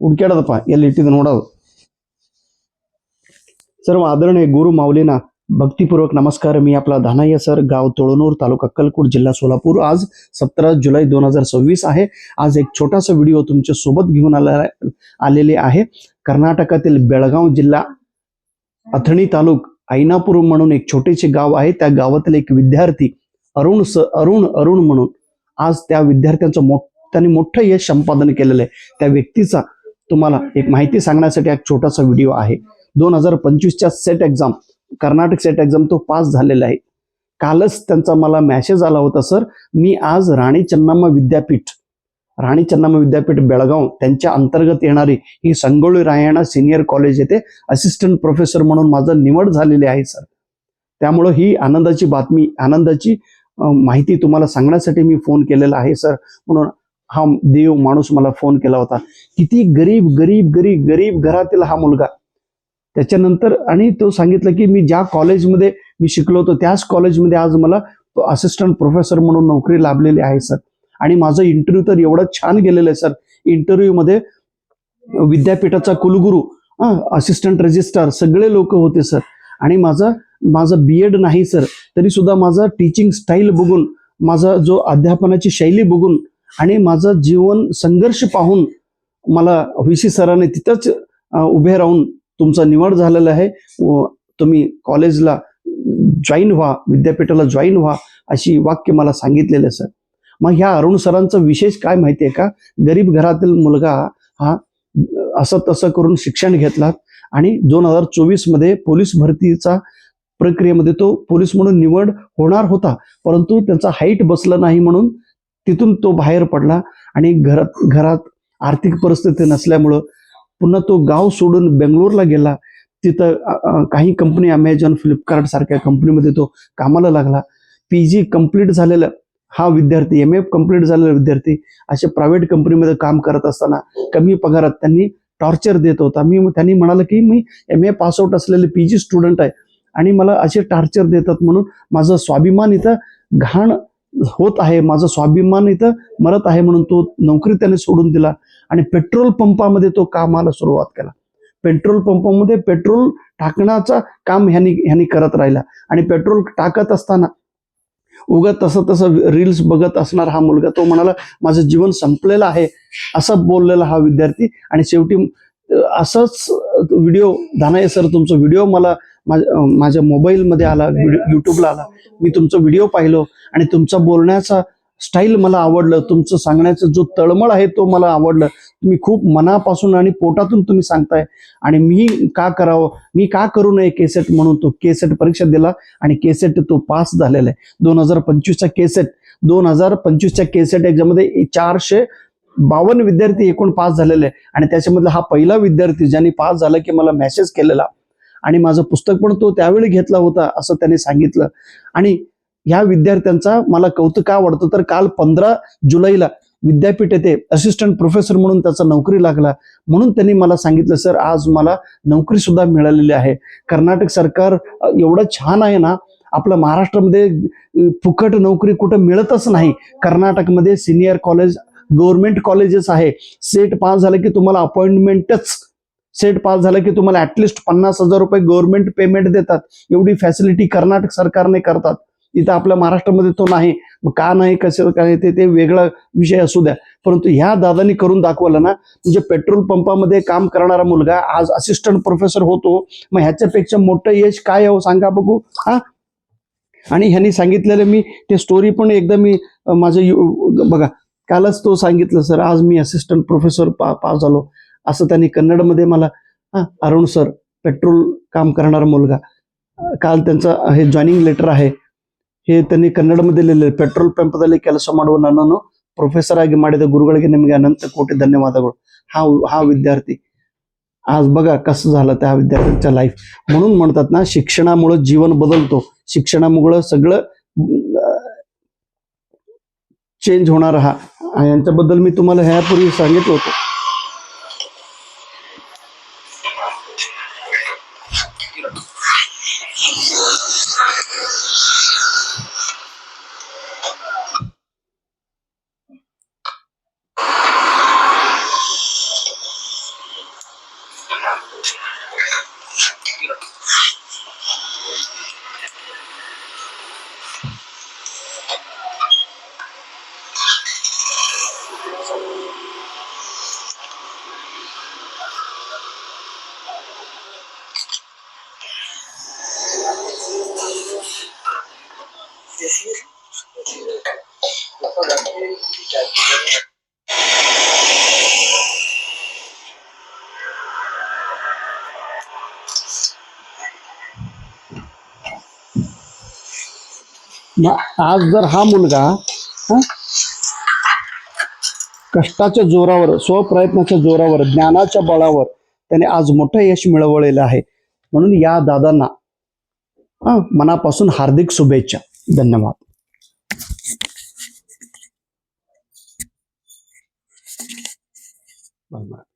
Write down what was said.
ಹುಡ್ಕ್ಯಾಡದಪ್ಪ ಎಲ್ಲಿ ಇಟ್ಟಿದ್ದು ನೋಡೋದು. सर्व आदरणीय गुरु माऊलींना भक्तीपूर्वक नमस्कार. मी आपला धानाय्य सर, गाव तोळनूर, तालुका अक्कलकोट, जिल्हा सोलापूर. आज 17 जुलै 2026 आहे. आज एक छोटासा व्हिडिओ तुमच्या सोबत घेऊन आलेले आहे. कर्नाटकातील बेळगाव जिल्हा अथणी तालुक ऐनापूर म्हणून एक छोटेसे गाव आहे. त्या गावातील एक विद्यार्थी अरुण म्हणून आज त्या विद्यार्थ्यांचं त्यांनी मोठं यश संपादन केलेलं आहे. त्या व्यक्तीचा तुम्हाला एक माहिती सांगण्यासाठी एक छोटासा व्हिडिओ आहे. 2025च्या SET exam, Karnataka SET exam तो पास झालेला आहे. कालच त्यांचा मला मेसेज आला होता, सर मी आज राणी चन्नम्मा विद्यापीठ बेळगाव त्यांच्या अंतर्गत येणारी ही संगोळी रायण्णा सिनियर कॉलेज येथे असिस्टंट प्रोफेसर म्हणून माझं निवड झालेली आहे सर. त्यामुळे ही आनंदाची बातमी, आनंदाची माहिती तुम्हाला सांगण्यासाठी मी फोन केलेला आहे सर. म्हणून हा देव माणूस मला फोन केला होता. किती गरीब घरातील हा मुलगा. त्याच्यानंतर आणि तो सांगितलं की मी ज्या कॉलेजमध्ये मी शिकलो होतो त्याच कॉलेजमध्ये आज मला असिस्टंट प्रोफेसर म्हणून नोकरी लाभलेली आहे सर. आणि माझं इंटरव्ह्यू तर एवढं छान गेलेलं आहे सर. इंटरव्ह्यू मध्ये विद्यापीठाचा कुलगुरू, असिस्टंट रजिस्ट्रार सगळे लोक होते सर. आणि माझं बीएड नाही सर, तरी सुद्धा माझा टीचिंग स्टाईल बघून, माझा जो अध्यापनाची शैली बघून आणि माझं जीवन संघर्ष पाहून मला व्हीसी सरांनी तिथंच उभे राहून तुमचा निवड झालेला आहे, तुम्ही कॉलेजला जॉईन व्हा, विद्यापीठाला जॉईन व्हा अशी वाक्य मला सांगितलेलं सर. मग ह्या अरुण सरांचा विशेष काय माहिती आहे का? गरीब घरातील मुलगा हा असं तसं करून शिक्षण घेतला आणि 2024 मध्ये पोलीस भरतीचा प्रक्रियेमध्ये तो पोलीस म्हणून निवड होणार होता, परंतु त्याचा हाईट बसलं नाही म्हणून तिथून तो बाहेर पडला. आणि घरात आर्थिक परिस्थिती नसल्यामुळं पुन्हा तो गाव सोडून बेंगलोरला गेला. तिथं काही कंपनी, अमेझॉन, फ्लिपकार्ट सारख्या कंपनीमध्ये तो कामाला लागला. PG कंप्लीट झालेला हा विद्यार्थी, MA कंप्लीट झालेला विद्यार्थी अशा प्रायव्हेट कंपनीमध्ये काम करत असताना कमी पगारात त्यांनी टॉर्चर देत होता. त्यांनी म्हणाला की मी MA पासआउट असलेले PG स्टुडंट आहे आणि मला असे टॉर्चर देतात म्हणून माझं स्वाभिमान इथं घाण होत आहे, माझा स्वाभिमान इथं मरत आहे म्हणून तो नोकरी त्याने सोडून दिला आणि पेट्रोल पंपामध्ये तो कामाला सुरुवात केला. पेट्रोल पंपामध्ये पेट्रोल टाकण्याचा काम ह्यांनी करत राहिला. आणि पेट्रोल टाकत असताना उगाच तसं रील्स बघत असणार हा मुलगा, तो म्हणाला माझं जीवन संपलेलं आहे असं बोललेला हा विद्यार्थी. आणि शेवटी असंच व्हिडिओ, धानाय सर तुमचा व्हिडिओ मला माझ्या मोबाईलमध्ये आला, युट्यूबला आला. मी तुमचा व्हिडिओ पाहिलो आणि तुमचा बोलण्याचा स्टाईल मला आवडलं, तुमचं सांगण्याचं जो तळमळ आहे तो मला आवडलं. तुम्ही खूप मनापासून आणि पोटातून तुम्ही सांगताय. आणि मी का करावं, मी का करू नये केसेट म्हणून तो केसेट परीक्षा दिला आणि केसेट तो पास झालेला आहे. 2025च्या केसेट एक्झाममध्ये 452 विद्यार्थी एकूण पास झालेले आहे. आणि त्याच्यामधला हा पहिला विद्यार्थी ज्यांनी पास झाला की मला मेसेज केलेला. आणि माझं पुस्तक पण तो त्यावेळी घेतला होता असं त्यांनी सांगितलं. आणि ह्या विद्यार्थ्यांचा मला कौतुक का वाटतं तर काल 15 जुलैला विद्यापीठ येथे असिस्टंट प्रोफेसर म्हणून त्याचा नोकरी लागला. म्हणून त्यांनी मला सांगितलं सर आज मला नोकरी सुद्धा मिळालेली आहे. कर्नाटक सरकार एवढं छान आहे ना, आपल्या महाराष्ट्रामध्ये फुकट नोकरी कुठं मिळतच नाही. कर्नाटकमध्ये सिनियर कॉलेज, गव्हर्नमेंट कॉलेजेस आहे. सेट पास झालं की तुम्हाला अपॉइंटमेंटच, सेट पास झालं की तुम्हाला ऍटलिस्ट 50,000 रुपये गव्हर्नमेंट पेमेंट देतात. एवढी फॅसिलिटी कर्नाटक सरकारने करतात. इथं आपल्या महाराष्ट्रामध्ये तो नाही. मग का नाही, कसं काय ते वेगळा विषय असू द्या, परंतु ह्या दादांनी करून दाखवलं ना. म्हणजे पेट्रोल पंपामध्ये काम करणारा मुलगा आज असिस्टंट प्रोफेसर होतो. मग ह्याच्यापेक्षा मोठं यश काय हो सांगा बघू. आणि ह्यांनी सांगितलेलं मी ते स्टोरी पण एकदा मी माझं बघा, कालच तो सांगितलं सर आज मी असिस्टंट प्रोफेसर पास झालो असं त्यांनी कन्नडमध्ये मला, अरुण सर पेट्रोल काम करणारा मुलगा, काल त्यांचं हे जॉईनिंग लेटर आहे हे त्यांनी ಕನ್ನಡमध्ये लिहिलेलं. ಪೆಟ್ರೋಲ್ ಪಂಪದಲ್ಲಿ ಕೆಲಸ ಮಾಡುವ ನನ್ನನ್ನು ಪ್ರೊಫೆಸರ್ ಆಗಿ ಮಾಡಿದ ಗುರುಗಳಿಗೆ ನಿಮಗೆ ಅನಂತ ಕೋಟಿ ಧನ್ಯವಾದಗಳು. हा विद्यार्थी आज बघा कसं झालं त्या विद्यार्थ्यांच्या लाईफ. म्हणून म्हणतात ना शिक्षणामुळे जीवन बदलतो, शिक्षणामुळे सगळं चेंज होणार. यांच्याबद्दल मी तुम्हाला ह्यापूर्वी सांगितलं होतं. आज जर हा मुलगा हं, कष्टाच्या जोरावर, स्वप्रयत्नाच्या जोरावर, ज्ञानाच्या बळावर त्याने आज मोठं यश मिळवलेलं आहे. म्हणून या दादांना मनापासून हार्दिक शुभेच्छा. धन्यवाद. बरोबर.